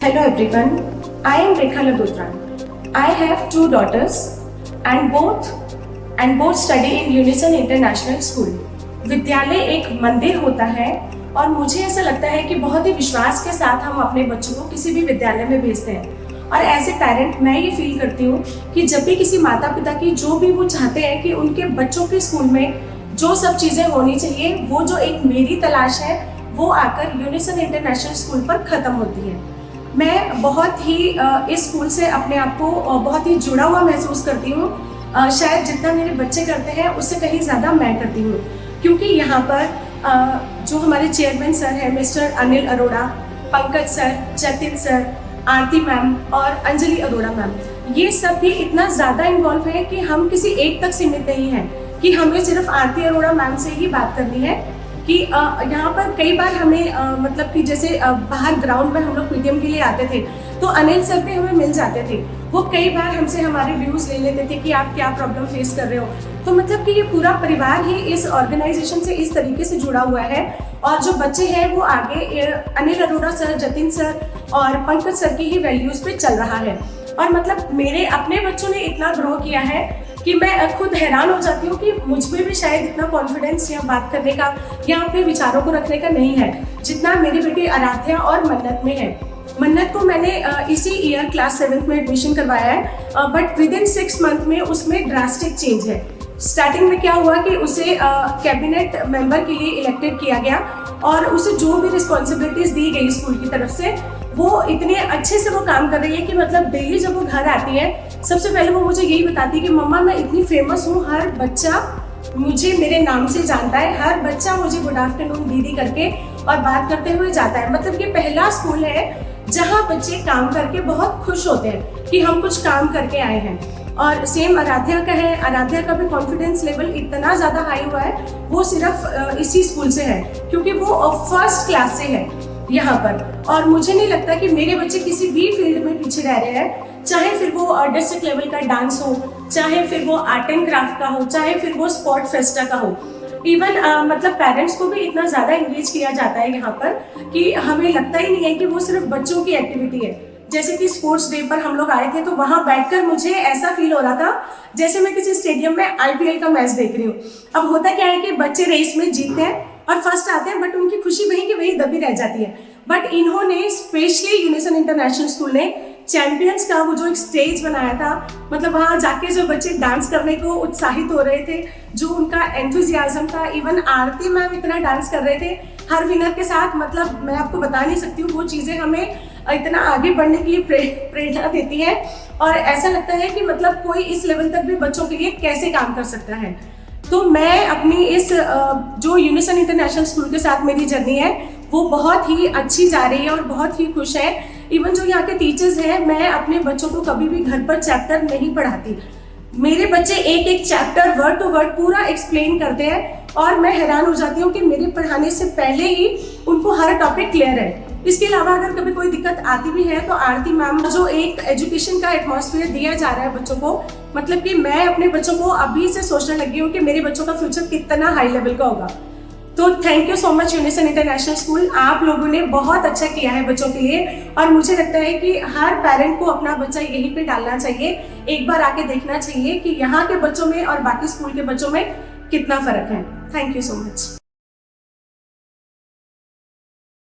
Hello everyone, I am Rekha Ladotran. I have two daughters and both study in Unison International School. विद्यालय एक मंदिर होता है और मुझे ऐसा लगता है कि बहुत ही विश्वास के साथ हम अपने बच्चों को किसी भी विद्यालय में भेजते हैं। और एज ए पेरेंट मैं ये फील करती हूँ कि जब भी किसी माता पिता की जो भी वो चाहते हैं कि उनके बच्चों के स्कूल में जो सब चीज़ें होनी चाहिए, वो जो एक मेरी तलाश है वो आकर यूनिसन इंटरनेशनल स्कूल पर ख़त्म होती है। मैं बहुत ही इस स्कूल से अपने आप को बहुत ही जुड़ा हुआ महसूस करती हूँ। शायद जितना मेरे बच्चे करते हैं उससे कहीं ज़्यादा मैं करती हूँ, क्योंकि यहाँ पर जो हमारे चेयरमैन सर हैं mister Anil Arora, Pankaj sir, Jatin sir, Aarti ma'am और अंजलि अरोड़ा मैम, ये सब भी इतना ज़्यादा इन्वॉल्व है कि हम किसी एक तक सीमित नहीं हैं कि हमें सिर्फ आरती अरोड़ा मैम से ही बात करनी है। कि यहाँ पर कई बार हमें मतलब कि जैसे बाहर ग्राउंड में हम लोग पीटीएम के लिए आते थे तो अनिल सर भी हमें मिल जाते थे। वो कई बार हमसे हमारे व्यूज़ ले लेते थे कि आप क्या प्रॉब्लम फेस कर रहे हो। तो मतलब कि ये पूरा परिवार ही इस ऑर्गेनाइजेशन से इस तरीके से जुड़ा हुआ है और जो बच्चे हैं वो आगे अनिल अरोड़ा सर, जतिन सर और पंकज सर की ही वैल्यूज़ पे चल रहा है। और मतलब मेरे अपने बच्चों ने इतना ग्रो किया है कि मैं खुद हैरान हो जाती हूँ कि मुझ में भी शायद इतना कॉन्फिडेंस या बात करने का या अपने विचारों को रखने का नहीं है जितना मेरी बेटी आराध्या और मन्नत में है। मन्नत को मैंने इसी ईयर क्लास 7th में एडमिशन करवाया है, बट विद इन 6 मंथ में उसमें ड्रास्टिक चेंज है। स्टार्टिंग में क्या हुआ कि उसे कैबिनेट मेंबर के लिए इलेक्टेड किया गया और उसे जो भी रिस्पॉन्सिबिलिटीज़ दी गई स्कूल की तरफ से वो इतने अच्छे से वो काम कर रही है कि मतलब डेली जब वो घर आती है सबसे पहले वो मुझे यही बताती है कि मम्मा मैं इतनी फेमस हूँ, हर बच्चा मुझे मेरे नाम से जानता है, हर बच्चा मुझे गुड आफ्टरनून दीदी करके और बात करते हुए जाता है। मतलब ये पहला स्कूल है जहाँ बच्चे काम करके बहुत खुश होते हैं कि हम कुछ काम करके आए हैं। और सेम आराध्या का है, आराध्या का भी कॉन्फिडेंस लेवल इतना ज़्यादा हाई हुआ है वो सिर्फ इसी स्कूल से है क्योंकि वो फर्स्ट क्लास से है यहाँ पर। और मुझे नहीं लगता कि मेरे बच्चे किसी भी फील्ड में पीछे रह रहे हैं, चाहे फिर वो डिस्ट्रिक्ट लेवल का डांस हो, चाहे फिर वो आर्ट एंड क्राफ्ट का हो, चाहे फिर वो स्पोर्ट फेस्टा का हो। इवन मतलब पेरेंट्स को भी इतना ज़्यादा इंगेज किया जाता है यहाँ पर कि हमें लगता ही नहीं है कि वो सिर्फ बच्चों की एक्टिविटी है। जैसे कि स्पोर्ट्स डे पर हम लोग आए थे तो वहाँ बैठकर मुझे ऐसा फील हो रहा था जैसे मैं किसी स्टेडियम में IPL का मैच देख रही हूँ। अब होता क्या है कि बच्चे रेस में जीतते हैं और फर्स्ट आते हैं, बट उनकी खुशी वहीं की वहीं दबी रह जाती है। बट इन्होंने स्पेशली यूनिसन इंटरनेशनल स्कूल ने चैंपियंस का वो जो एक स्टेज बनाया था, मतलब वहाँ जाके जो बच्चे डांस करने को उत्साहित हो रहे थे, जो उनका एंथुजियाज्म था, इवन आरती मैम इतना डांस कर रहे थे हर विनर के साथ। मतलब मैं आपको बता नहीं सकती हूँ, वो चीज़ें हमें इतना आगे बढ़ने के लिए प्रेरणा देती है और ऐसा लगता है कि मतलब कोई इस लेवल तक भी बच्चों के लिए कैसे काम कर सकता है। तो मैं अपनी इस जो यूनिसन इंटरनेशनल स्कूल के साथ मेरी जर्नी है वो बहुत ही अच्छी जा रही है और बहुत ही खुश है। इवन जो यहाँ के टीचर्स हैं, मैं अपने बच्चों को कभी भी घर पर चैप्टर नहीं पढ़ाती। मेरे बच्चे एक एक चैप्टर वर्ड टू वर्ड पूरा एक्सप्लेन करते हैं और मैं हैरान हो जाती हूँ कि मेरे पढ़ाने से पहले ही उनको हर टॉपिक क्लियर है। इसके अलावा अगर कभी कोई दिक्कत आती भी है तो आरती मैम जो एक एजुकेशन का एटमॉस्फेयर दिया जा रहा है बच्चों को, मतलब कि मैं अपने बच्चों को अभी से सोचने लगी हूँ कि मेरे बच्चों का फ्यूचर कितना हाई लेवल का होगा। तो thank you so much unison international school, आप लोगों ने बहुत अच्छा किया है बच्चों के लिए और मुझे लगता है कि हर पेरेंट को अपना बच्चा यहीं पे डालना चाहिए, एक बार आके देखना चाहिए कि यहाँ के बच्चों में और बाकी स्कूल के बच्चों में कितना फ़र्क है। Thank you so much.